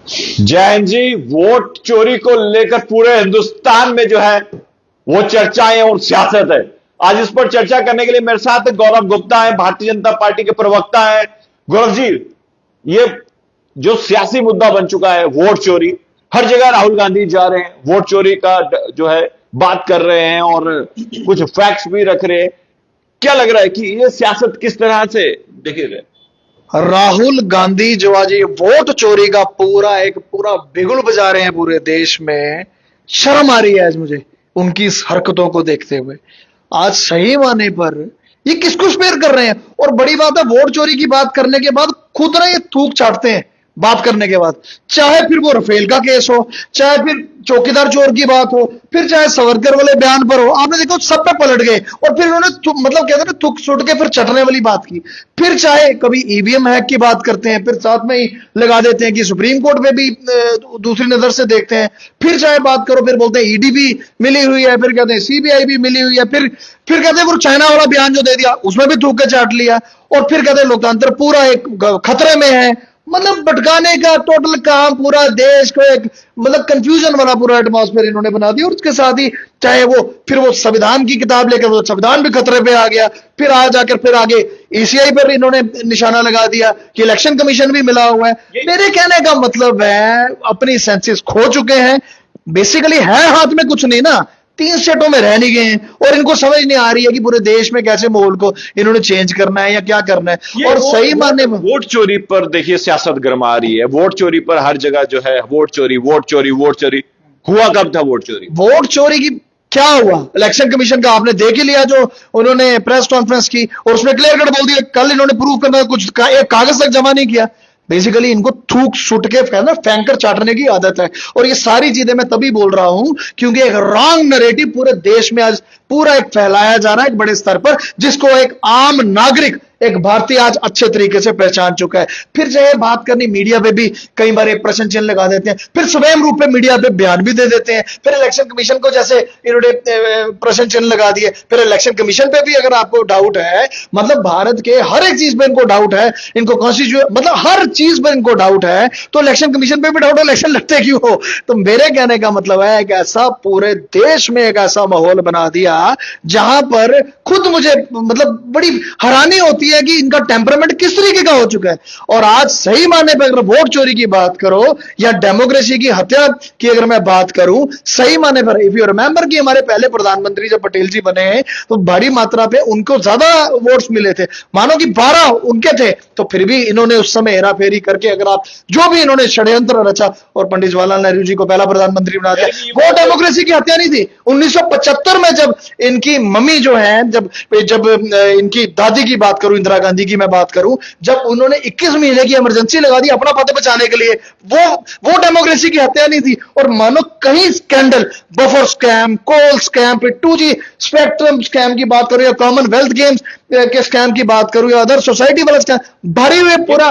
Jain ji, vote चोरी को लेकर पूरे हिंदुस्तान में जो है वो चर्चाएं और सियासत है। आज इस पर चर्चा करने के लिए मेरे साथ गौरव गुप्ता है, भारतीय जनता पार्टी के प्रवक्ता है। गौरव जी, ये जो सियासी मुद्दा बन चुका है वोट चोरी, हर जगह राहुल गांधी जा रहे हैं, वोट चोरी का जो है बात कर रहे हैं और कुछ फैक्ट्स भी रख रहे हैं। क्या लग रहा है कि ये सियासत किस तरह से देखिए? राहुल गांधी जो आज ये वोट चोरी का पूरा बिगुल बजा रहे हैं पूरे देश में, शर्म आ रही है आज मुझे उनकी इस हरकतों को देखते हुए। आज सही माने पर ये किसको स्पेयर कर रहे हैं। और बड़ी बात है, वोट चोरी की बात करने के बाद खुद ना ये थूक चाटते हैं बात करने के बाद, चाहे फिर वो रफेल का केस हो, चाहे फिर चौकीदार चोर की बात हो, फिर चाहे सावरकर वाले बयान पर हो। आपने देखो सब पे पलट गए और फिर उन्होंने मतलब कहते हैं ना थुक सुट के फिर चटने वाली बात की। फिर चाहे कभी ईवीएम हैक की बात करते हैं, फिर साथ में ही लगा देते हैं कि सुप्रीम कोर्ट में भी दूसरी नजर से देखते हैं। फिर चाहे बात करो, फिर बोलते हैं ईडी भी मिली हुई है, फिर कहते हैं सीबीआई भी मिली हुई है, फिर कहते हैं वो चाइना वाला बयान जो दे दिया उसमें भी थूक के चाट लिया, और फिर कहते हैं लोकतंत्र पूरा एक खतरे में है। मतलब भटकाने का टोटल काम, पूरा देश को एक मतलब कंफ्यूजन वाला पूरा एटमॉस्फेयर इन्होंने बना दिया। और उसके साथ ही चाहे वो फिर वो संविधान की किताब लेकर वो संविधान भी खतरे पे आ गया। फिर आ जाकर फिर आगे ईसीआई पर इन्होंने निशाना लगा दिया कि इलेक्शन कमीशन भी मिला हुआ है। मेरे कहने का मतलब है अपनी सेंसेस खो चुके हैं बेसिकली, है हाथ में कुछ नहीं ना, 3 स्टेटों में रह नहीं गए हैं और इनको समझ नहीं आ रही है कि पूरे देश में कैसे माहौल को इन्होंने चेंज करना है या क्या करना है। और सही मानने में वोट चोरी पर देखिए सियासत गरमा रही है। वोट चोरी पर हर जगह जो है वोट चोरी, वोट चोरी, वोट चोरी। हुआ कब था वोट चोरी? वोट चोरी की क्या हुआ? इलेक्शन कमीशन का आपने देख ही लिया, जो उन्होंने प्रेस कॉन्फ्रेंस की और उसमें क्लियर कट बोल दिया। कल इन्होंने प्रूव करना कुछ एक कागज तक जमा नहीं किया। बेसिकली इनको थूक सुट के कहना फैंकर चाटने की आदत है। और ये सारी चीजें मैं तभी बोल रहा हूं क्योंकि एक रॉन्ग नैरेटिव पूरे देश में आज पूरा एक फैलाया जा रहा है एक बड़े स्तर पर, जिसको एक आम नागरिक, एक भारतीय आज अच्छे तरीके से पहचान चुका है। फिर चाहे बात करनी मीडिया पे भी कई बार एक प्रश्न चिन्ह लगा देते हैं, फिर स्वयं रूप में मीडिया पे बयान भी दे देते हैं, फिर इलेक्शन कमीशन को जैसे इन्होंने प्रश्न चिन्ह लगा दिए। फिर इलेक्शन कमीशन पे भी अगर आपको डाउट है, मतलब भारत के हर एक चीज पे इनको डाउट है, इनको कॉन्स्टिट्यूशन मतलब हर चीज पर इनको डाउट है, तो इलेक्शन कमीशन पे भी डाउट है, इलेक्शन लड़ते क्यों हो? तो मेरे कहने का मतलब है एक ऐसा पूरे देश में एक ऐसा माहौल बना दिया जहां पर खुद मुझे मतलब बड़ी हैरानी होती है कि इनका टेम्परामेंट किस तरीके का हो चुका है। और आज सही मानने पर अगर वोट चोरी की बात करो या डेमोक्रेसी की हत्या की अगर मैं बात करूं, सही मानने पर इफ यू रिमेंबर कि हमारे पहले प्रधानमंत्री जब पटेल जी बने तो बड़ी मात्रा पे उनको ज्यादा वोट्स मिले थे, मानो कि 12 उनके थे, तो फिर भी इन्होंने उस समय हेरा फेरी करके अगर आप जो भी इन्होंने षड्यंत्र रचा और पंडित जवाहरलाल नेहरू जी को पहला प्रधानमंत्री बना दिया, वो डेमोक्रेसी की हत्या नहीं थी। 1975 में जब इनकी मम्मी जो है, जब जब इनकी दादी की बात करूं, इंदिरा गांधी की मैं बात करूं, जब उन्होंने 21 महीने की इमरजेंसी लगा दी अपना पद बचाने के लिए, वो डेमोक्रेसी की हत्या नहीं थी। और मानो कहीं स्कैंडल, बफर स्कैम, कोल स्कैम, फिर 2G स्पेक्ट्रम स्कैम की बात करूं या कॉमनवेल्थ गेम्स के स्कैम की बात करूं या अदर सोसाइटी वाला स्कैम, भरे हुए पूरा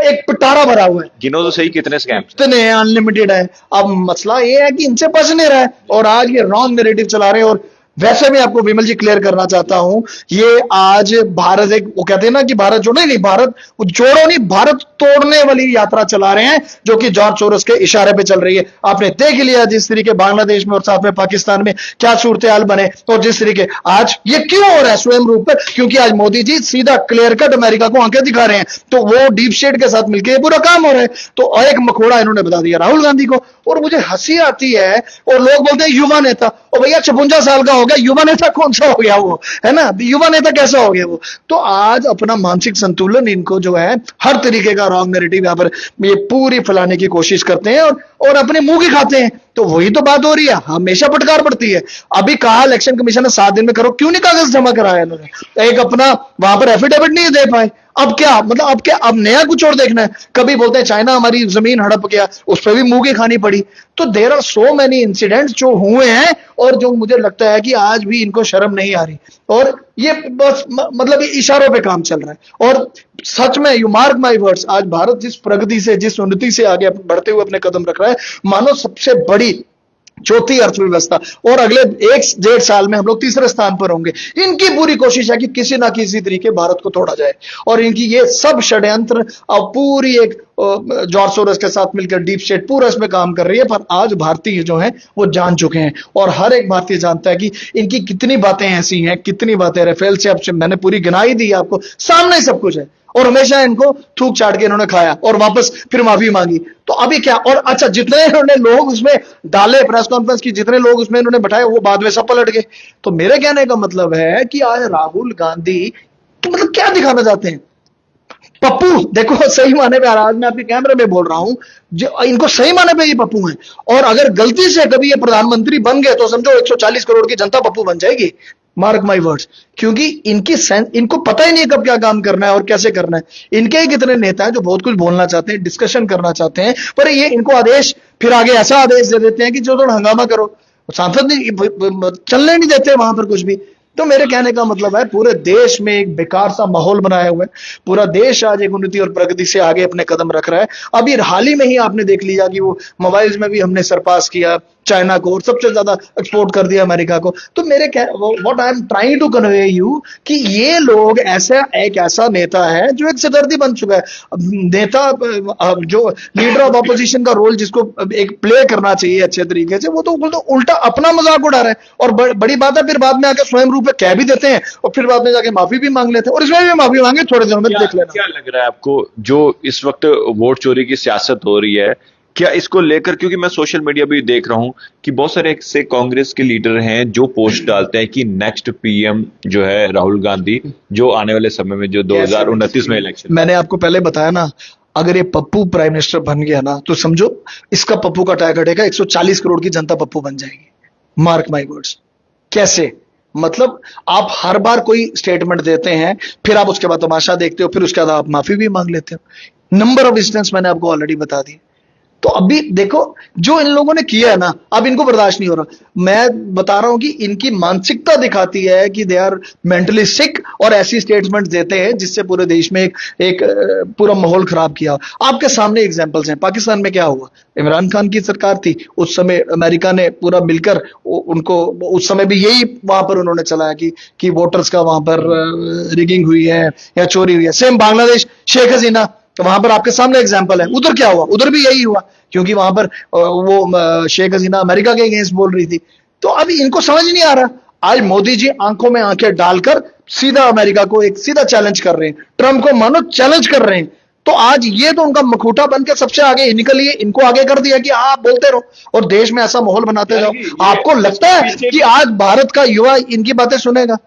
एक पिटारा भरा हुआ है। गिनो तो सही कितने स्कैम, कितने अनलिमिटेड है। अब मसला ये है कि इनसे बच नहीं रहा है और आज ये रॉन्ग नैरेटिव चला रहे हैं। और वैसे मैं आपको विमल जी क्लियर करना चाहता हूं, ये आज भारत एक, वो कहते हैं ना कि भारत जोड़ो नहीं, भारत जोड़ो नहीं, भारत तोड़ने वाली यात्रा चला रहे हैं जो कि जॉर्ज सोरोस के इशारे पे चल रही है। आपने देख लिया जिस तरीके बांग्लादेश में और साथ में पाकिस्तान में क्या सूरत हाल बने, और जिस तरीके आज ये क्यों हो रहा है स्वयं रूप पर, क्योंकि आज मोदी जी सीधा क्लियर कट अमेरिका को आंखें दिखा रहे हैं, तो वो डीप स्टेट के साथ मिलकर पूरा काम हो रहा है। तो एक मखोड़ा इन्होंने बता दिया राहुल गांधी को। और मुझे हंसी आती है और लोग बोलते हैं युवा नेता, और भैया 56 साल का हो गया, युवा नेता कौन सा हो गया वो, है ना, युवा नेता कैसा हो गया वो? तो आज अपना मानसिक संतुलन इनको जो है हर तरीके का रॉन्ग नैरेटिव यहाँ पर ये पूरी फैलाने की कोशिश करते हैं और अपने मुंह की खाते हैं। तो वही तो बात हो रही है, हमेशा फटकार पड़ती है। अभी कहा इलेक्शन कमीशन ने 7 दिन में करो, क्यों नहीं कागज जमा कराया इन्होंने? एक अपना वहां पर एफिडेविट नहीं दे पाए। अब क्या मतलब, अब क्या, अब नया कुछ और देखना है? कभी बोलते हैं चाइना हमारी जमीन हड़प गया, उस पर भी मुंह की खानी पड़ी। तो there are so many incidents जो हुए हैं और जो मुझे लगता है कि आज भी इनको शर्म नहीं आ रही और ये बस मतलब इशारों पे काम चल रहा है। और सच में यू मार्क माय वर्ड्स, आज भारत जिस प्रगति से, जिस उन्नति से आगे बढ़ते हुए अपने कदम रख रहा है, मानो सबसे बड़ी चौथी अर्थव्यवस्था, और अगले 1-1.5 साल में हम लोग तीसरे स्थान पर होंगे। इनकी पूरी कोशिश है कि किसी ना किसी तरीके भारत को तोड़ा जाए और इनकी ये सब षड्यंत्र अब पूरी एक जॉर्ज सोरोस के साथ मिलकर डीप स्टेट पूरा इसमें काम कर रही है, पर आज भारतीय जो हैं वो जान चुके हैं और हर एक भारतीय जानता है कि इनकी कितनी बातें ऐसी हैं, कितनी बातें राफेल से, अब मैंने पूरी गिनाई दी आपको, सामने ही सब कुछ है और हमेशा इनको थूक चाट के इन्होंने खाया और वापस फिर माफी मांगी। तो अभी क्या, और अच्छा जितने इन्होंने लोग उसमें डाले प्रेस कॉन्फ्रेंस की, जितने लोग उसमें इन्होंने बैठाए वो बाद में सब पलट गए। तो मेरे कहने का मतलब है कि आज राहुल गांधी तो मतलब क्या दिखाना चाहते हैं? पप्पू देखो, सही माने पे आज मैं आपके कैमरे में बोल रहा हूं, जो इनको सही माने पे ये पप्पू हैं, और अगर गलती से कभी ये प्रधानमंत्री बन गए तो समझो 140 करोड़ की जनता पप्पू बन जाएगी, मार्क माई वर्ड्स। क्योंकि इनको पता ही नहीं कब क्या काम करना है और कैसे करना है। इनके ही कितने नेता हैं जो बहुत कुछ बोलना चाहते हैं, डिस्कशन करना चाहते हैं, पर ये इनको आदेश फिर आगे ऐसा आदेश दे देते हैं कि जो थोड़ा हंगामा करो, सांसद नहीं चलने नहीं देते वहां पर कुछ भी। तो मेरे कहने का मतलब है पूरे देश में एक बेकार सा माहौल बनाया हुआ है, पूरा देश आज एक उन्नति और प्रगति से आगे अपने कदम रख रहा है। अभी हाल ही में ही आपने देख लिया कि वो मोबाइल्स में भी हमने सरपास किया चाइना को और सबसे ज्यादा एक्सपोर्ट कर दिया अमेरिका को। तो मेरे what I am trying to convey you कि ये लोग एक ऐसा नेता है जो एक सिरदर्दी बन चुका है। नेता जो लीडर ऑफ ऑपोजिशन का रोल जिसको एक प्ले करना चाहिए अच्छे तरीके से, वो तो उल्टा अपना मजाक उड़ा रहा है। और बड़ी बात है, फिर बाद में आकर स्वयं रूप में कह भी देते हैं और फिर बाद में जाके माफी भी मांग लेते हैं, और इसमें भी माफी मांगे थोड़े दिनों में देख लेना। क्या लग रहा है आपको जो इस वक्त वोट चोरी की सियासत हो रही है, क्या इसको लेकर, क्योंकि मैं सोशल मीडिया भी देख रहा हूं कि बहुत सारे ऐसे कांग्रेस के लीडर हैं जो पोस्ट डालते हैं कि नेक्स्ट पीएम जो है राहुल गांधी, जो आने वाले समय में जो 2029 में इलेक्शन। मैंने आपको पहले बताया ना, अगर ये पप्पू प्राइम मिनिस्टर बन गया ना तो समझो इसका पप्पू का टैग हटेगा, 140 करोड़ की जनता पप्पू बन जाएगी, मार्क माई वर्ड्स। कैसे? मतलब आप हर बार कोई स्टेटमेंट देते हैं, फिर आप उसके बाद तमाशा देखते हो, फिर उसके बाद आप माफी भी मांग लेते हो। नंबर ऑफ इंस्टेंस मैंने आपको ऑलरेडी बता दिए। तो अभी देखो जो इन लोगों ने किया है ना, अब इनको बर्दाश्त नहीं हो रहा। मैं बता रहा हूं कि इनकी मानसिकता दिखाती है कि दे आर मेंटली सिक, और ऐसी स्टेटमेंट देते हैं जिससे पूरे देश में एक पूरा माहौल खराब किया। आपके सामने एग्जांपल्स हैं। पाकिस्तान में क्या हुआ, इमरान खान की सरकार थी उस समय, अमेरिका ने पूरा मिलकर उनको, उस समय भी यही वहां पर उन्होंने चलाया कि वोटर्स का वहां पर रिगिंग हुई है या चोरी हुई है। सेम बांग्लादेश, शेख हसीना, वहां पर आपके सामने एग्जांपल है। उधर क्या हुआ, उधर भी यही हुआ, क्योंकि वहां पर वो शेख हसीना अमेरिका के अगेंस्ट बोल रही थी। तो अभी इनको समझ नहीं आ रहा। आज मोदी जी आंखों में आंखें डालकर सीधा अमेरिका को एक सीधा चैलेंज कर रहे हैं, ट्रंप को मानो चैलेंज कर रहे हैं। तो आज ये तो उनका मखूटा बनकर सबसे आगे निकलिए, इनको आगे कर दिया कि आप बोलते रहो और देश में ऐसा माहौल बनाते जाओ। आपको लगता है कि आज भारत का युवा इनकी बातें सुनेगा?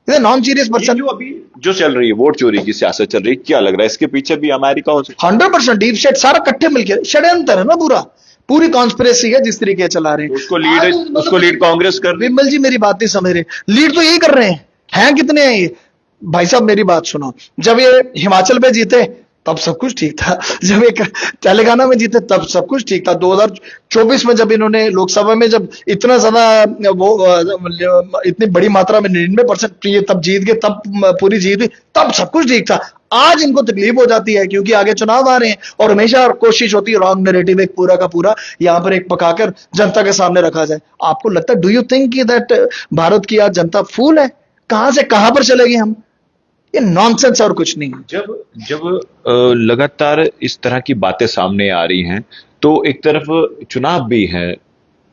Non serious person. जो अभी जो चल रही है वोट चोरी की सियासत चल रही है, क्या लग रहा है इसके पीछे भी अमेरिका हो सकता है? 100% डीप स्टेट सारा इकट्ठे मिलकर षड्यंत्र है ना, पूरी कॉन्स्पिरेसी है जिस तरीके चला रहे हैं। उसको लीड कांग्रेस कर रही है। विमल जी मेरी बात नहीं समझ रहे, लीड तो यही कर रहे हैं कितने हैं ये? भाई साहब मेरी बात सुनो, जब ये हिमाचल में जीते तब सब कुछ ठीक था, जब एक तेलंगाना में जीते तब सब कुछ ठीक था। 2024 में जब इन्होंने लोकसभा में जब इतना ज्यादा वो इतनी बड़ी मात्रा में 99% तब जीत गए, तब पूरी जीत हुई, तब सब कुछ ठीक था। आज इनको तकलीफ हो जाती है क्योंकि आगे चुनाव आ रहे हैं और हमेशा कोशिश होती है रॉन्ग नैरेटिव एक पूरा का पूरा यहां पर एक पकाकर जनता के सामने रखा जाए। आपको लगता है, do you think that Bharat की आज जनता फूल है? कहां से कहां पर चलेंगे हम? ये नॉनसेंस और कुछ नहीं है। जब लगातार इस तरह की बातें सामने आ रही हैं तो एक तरफ चुनाव भी है,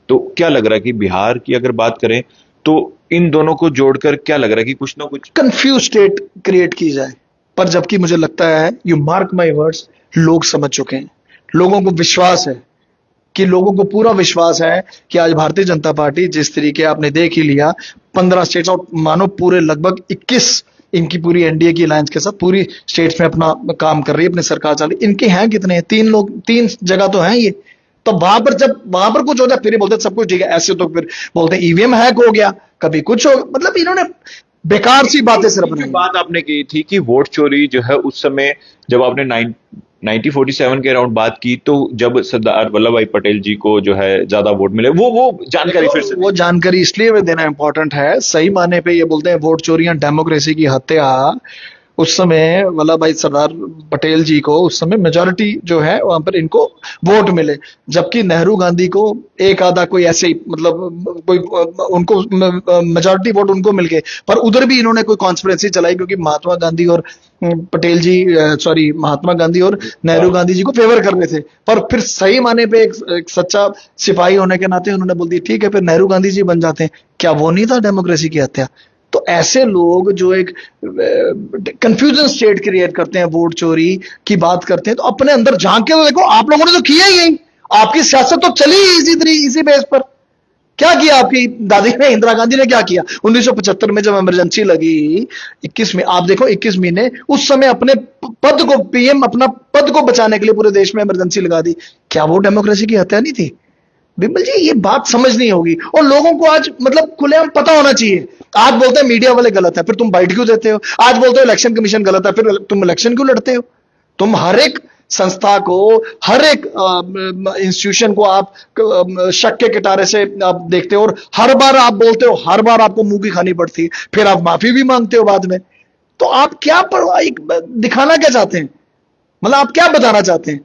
तो क्या लग रहा है कि बिहार की अगर बात करें तो इन दोनों को जोड़कर क्या लग रहा है कि कुछ ना कुछ कंफ्यूज स्टेट क्रिएट की जाए? पर जबकि मुझे लगता है, यू मार्क माई वर्ड्स, लोग समझ चुके हैं, लोगों को विश्वास है कि लोगों को पूरा विश्वास है कि आज भारतीय जनता पार्टी जिस तरीके आपने देख ही लिया 15 स्टेट्स और मानो पूरे लगभग 21 इनकी पूरी एनडीए की अलायंस के साथ पूरी स्टेट्स में अपना काम कर रही है, अपनी सरकार चल रही है। इनके हैं कितने हैं? 3 लोग, 3 जगह तो हैं ये। तो वहां पर जब वहां पर कुछ होता है फिर ये बोलते सब कुछ ठीक है, ऐसे तो फिर बोलते ईवीएम हैक हो गया, कभी कुछ हो, मतलब इन्होंने बेकार सी बातें सिर्फ बनाई। बात आपने की थी कि वोट चोरी जो है उस समय जब आपने 1947 के अराउंड बात की, तो जब सरदार वल्लभ भाई पटेल जी को जो है ज्यादा वोट मिले, वो जानकारी फिर से, वो जानकारी इसलिए देना इंपॉर्टेंट है। सही माने पे ये बोलते हैं वोट चोरियां डेमोक्रेसी की हत्या, उस समय वल्लभ भाई सरदार पटेल जी को उस समय मेजॉरिटी जो है वहां पर इनको वोट मिले, जबकि नेहरू गांधी को एक आधा कोई ऐसे ही मतलब कोई उनको मेजॉरिटी वोट उनको मिल गए, पर उधर भी इन्होंने कोई कॉन्स्पिरेसी चलाई क्योंकि महात्मा गांधी और पटेल जी सॉरी महात्मा गांधी और नेहरू गांधी जी को फेवर कर रहे थे। पर फिर सही माने पे एक सच्चा सिपाही होने के नाते उन्होंने बोल दिया ठीक है फिर नेहरू गांधी जी बन जाते हैं। क्या वो नहीं था डेमोक्रेसी की हत्या? तो ऐसे लोग जो एक कंफ्यूजन स्टेट क्रिएट करते हैं, वोट चोरी की बात करते हैं, तो अपने अंदर झांक के तो देखो, आप लोगों ने तो किया ही यही, आपकी सियासत तो चली इसी बेस पर। क्या किया आपकी दादी ने, इंदिरा गांधी ने क्या किया 1975 में जब इमरजेंसी लगी 21 में, आप देखो 21 ने उस समय अपने पद को पीएम अपना पद को बचाने के लिए पूरे देश में इमरजेंसी लगा दी। क्या वो डेमोक्रेसी की हत्या नहीं थी? बिमल जी ये बात समझनी होगी और लोगों को आज मतलब खुलेआम पता होना चाहिए। आज बोलते हैं मीडिया वाले गलत है, फिर तुम बाइट क्यों देते हो? आज बोलते हो इलेक्शन कमीशन गलत है, फिर तुम इलेक्शन क्यों लड़ते हो? तुम हर एक संस्था को, हर एक इंस्टीट्यूशन को आप शक के किनारे से आप देखते हो और हर बार आप बोलते हो, हर बार आपको मुंह की खानी पड़ती है, फिर आप माफी भी मांगते हो बाद में। तो आप क्या दिखाना क्या चाहते हैं? मतलब आप क्या बताना चाहते हैं?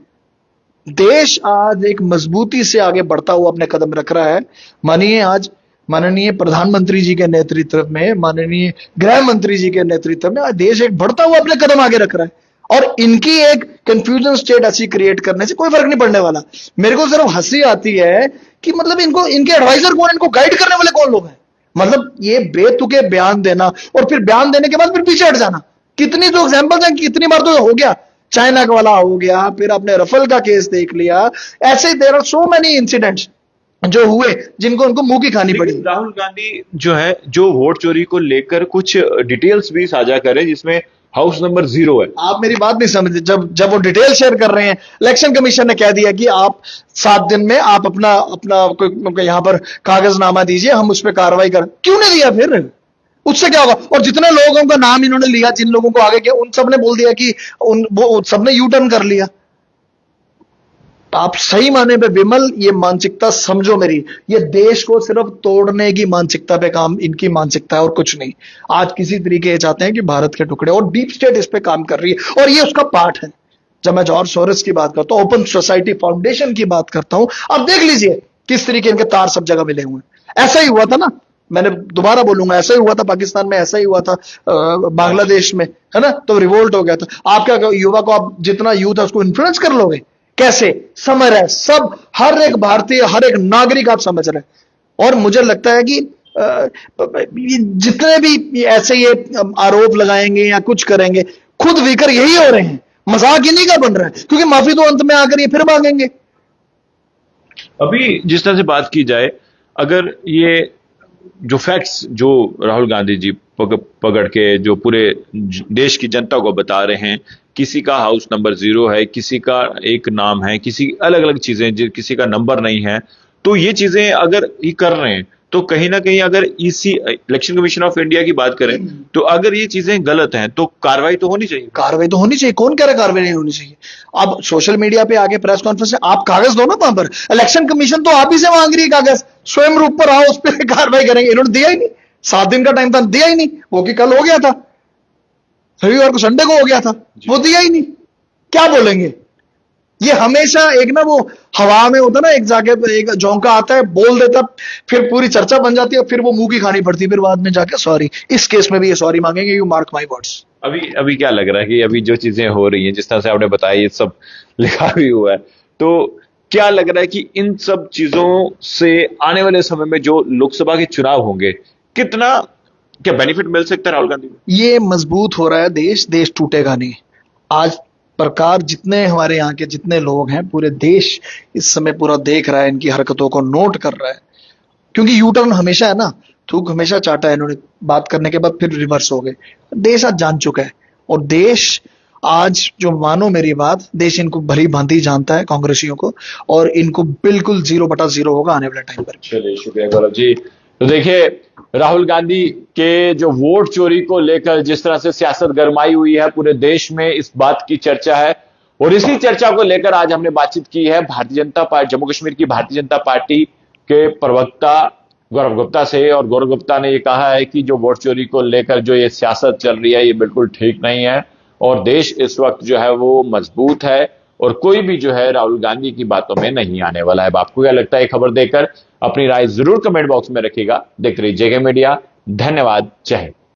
देश आज एक मजबूती से आगे बढ़ता हुआ अपने कदम रख रहा है। मानिए आज माननीय प्रधानमंत्री जी के नेतृत्व में, माननीय गृह मंत्री जी के नेतृत्व में आज देश एक बढ़ता हुआ अपने कदम आगे रख रहा है और इनकी एक कंफ्यूजन स्टेट ऐसी क्रिएट करने से कोई फर्क नहीं पड़ने वाला। मेरे को सिर्फ हंसी आती है कि मतलब इनको, इनके एडवाइजर कौन, इनको गाइड करने वाले कौन लोग हैं? मतलब ये बेतुके बयान देना और फिर बयान देने के बाद फिर पीछे हट जाना। कितनी तो एग्जांपल्स हैं, कितनी बार तो हो गया, चाइना वाला हो गया, फिर आपने रफेल का केस देख लिया, ऐसे there are so many incidents जो हुए जिनको उनको मुंह की खानी पड़ी। राहुल गांधी जो है, जो वोट चोरी को लेकर कुछ डिटेल्स भी साझा करें जिसमें हाउस नंबर 0 है। आप मेरी बात नहीं समझते। जब वो डिटेल शेयर कर रहे हैं, इलेक्शन कमीशन ने कह दिया कि आप 7 दिन में आप अपना कोई यहां पर कागजनामा दीजिए, हम उस पर कार्रवाई करें। क्यों नहीं दिया? फिर उससे क्या होगा? और जितने लोगों का नाम इन्होंने लिया, जिन लोगों को आगे किया, उन सब ने बोल दिया कि वो सबने यू टर्न कर लिया। आप सही माने पे विमल ये मानसिकता समझो मेरी, ये देश को सिर्फ तोड़ने की मानसिकता पे काम, इनकी मानसिकता है और कुछ नहीं। आज किसी तरीके ये चाहते हैं कि भारत के टुकड़े, और डीप स्टेट इस पे काम कर रही है और ये उसका पार्ट है। जब मैं जॉर्ज सोरोस की बात करता हूं, ओपन सोसाइटी फाउंडेशन की बात करता हूं, अब देख लीजिए किस तरीके इनके तार सब जगह मिले हुए हैं। ऐसा ही हुआ था ना, मैंने दोबारा बोलूंगा, ऐसा ही हुआ था पाकिस्तान में, ऐसा ही हुआ था बांग्लादेश में, है ना? तो रिवोल्ट हो गया था। आप क्या युवा को, आप जितना यूथ है उसको इन्फ्लुएंस कर लोगे? कैसे? समझ रहे सब, हर एक भारतीय, हर एक नागरिक आप समझ रहे हैं। और मुझे लगता है कि जितने भी ऐसे ये आरोप लगाएंगे या कुछ करेंगे, खुद विकर यही हो रहे हैं, मजाक इन्हीं का बन रहा है, क्योंकि माफी तो अंत में आकर ये फिर मांगेंगे। अभी जिस तरह से बात की जाए, अगर ये जो फैक्ट्स जो राहुल गांधी जी पकड़ के जो पूरे देश की जनता को बता रहे हैं, किसी का हाउस नंबर 0 है, किसी का एक नाम है, किसी अलग अलग चीजें, किसी का नंबर नहीं है, तो ये चीजें अगर ये कर रहे हैं तो कहीं ना कहीं अगर इसी इलेक्शन कमीशन ऑफ इंडिया की बात करें तो अगर ये चीजें गलत हैं तो कार्रवाई तो होनी चाहिए। कार्रवाई तो होनी चाहिए, कौन कह रहा है कार्रवाई नहीं होनी चाहिए? अब सोशल मीडिया पे आगे प्रेस कॉन्फ्रेंस आप कागज दो ना वहां पर। इलेक्शन कमीशन तो आप ही से मांग रही है कागज, स्वयं रूप पर आओ, उस पर कार्रवाई करेंगे। इन्होंने दिया ही नहीं, 7 दिन का टाइम था, दिया ही नहीं। वो कि कल हो गया था, रविवार को, संडे को हो गया था, वो दिया ही नहीं। क्या बोलेंगे? ये हमेशा एक ना वो हवा में होता ना, एक जाके एक झोंका आता है, बोल देता, फिर पूरी चर्चा बन जाती है, फिर वो मुंह की खानी पड़ती है, फिर बाद में जाके सॉरी। इस केस में भी ये सॉरी मांगेंगे, यू मार्क माय वर्ड्स। अभी क्या लग रहा है कि अभी जो चीजें हो रही हैं, जिस तरह से आपने बताया, ये सब लिखा भी हुआ है, तो क्या लग रहा है कि इन सब चीजों से आने वाले समय में जो लोकसभा के चुनाव होंगे, कितना क्या बेनिफिट मिल सकता है राहुल गांधी को? ये मजबूत हो रहा है देश टूटेगा नहीं। आज प्रकार जितने हमारे यहाँ के जितने लोग हैं, पूरे देश इस समय पूरा देख रहा है, इनकी हरकतों को नोट कर रहा है, क्योंकि यू टर्न हमेशा है ना, थूक हमेशा चाटा है इन्होंने, बात करने के बाद फिर रिवर्स हो गए। देश आज जान चुका है और देश आज, जो मानो मेरी बात, देश इनको भली भांति जानता है, कांग्रेसियों को, और इनको बिल्कुल 0/0 होगा आने वाले टाइम पर। चलिए, शुक्रिया गौरव जी। तो देखिए, राहुल गांधी के जो वोट चोरी को लेकर जिस तरह से सियासत गरमाई हुई है पूरे देश में, इस बात की चर्चा है और इसी चर्चा को लेकर आज हमने बातचीत की है भारतीय जनता पार्टी, जम्मू कश्मीर की भारतीय जनता पार्टी के प्रवक्ता गौरव गुप्ता से। और गौरव गुप्ता ने ये कहा है कि जो वोट चोरी को लेकर जो ये सियासत चल रही है ये बिल्कुल ठीक नहीं है और देश इस वक्त जो है वो मजबूत है और कोई भी जो है राहुल गांधी की बातों में नहीं आने वाला है। अब आपको क्या लगता है खबर देकर? अपनी राय जरूर कमेंट बॉक्स में रखिएगा। देखते रहिए जेके मीडिया। धन्यवाद। जय हिंद।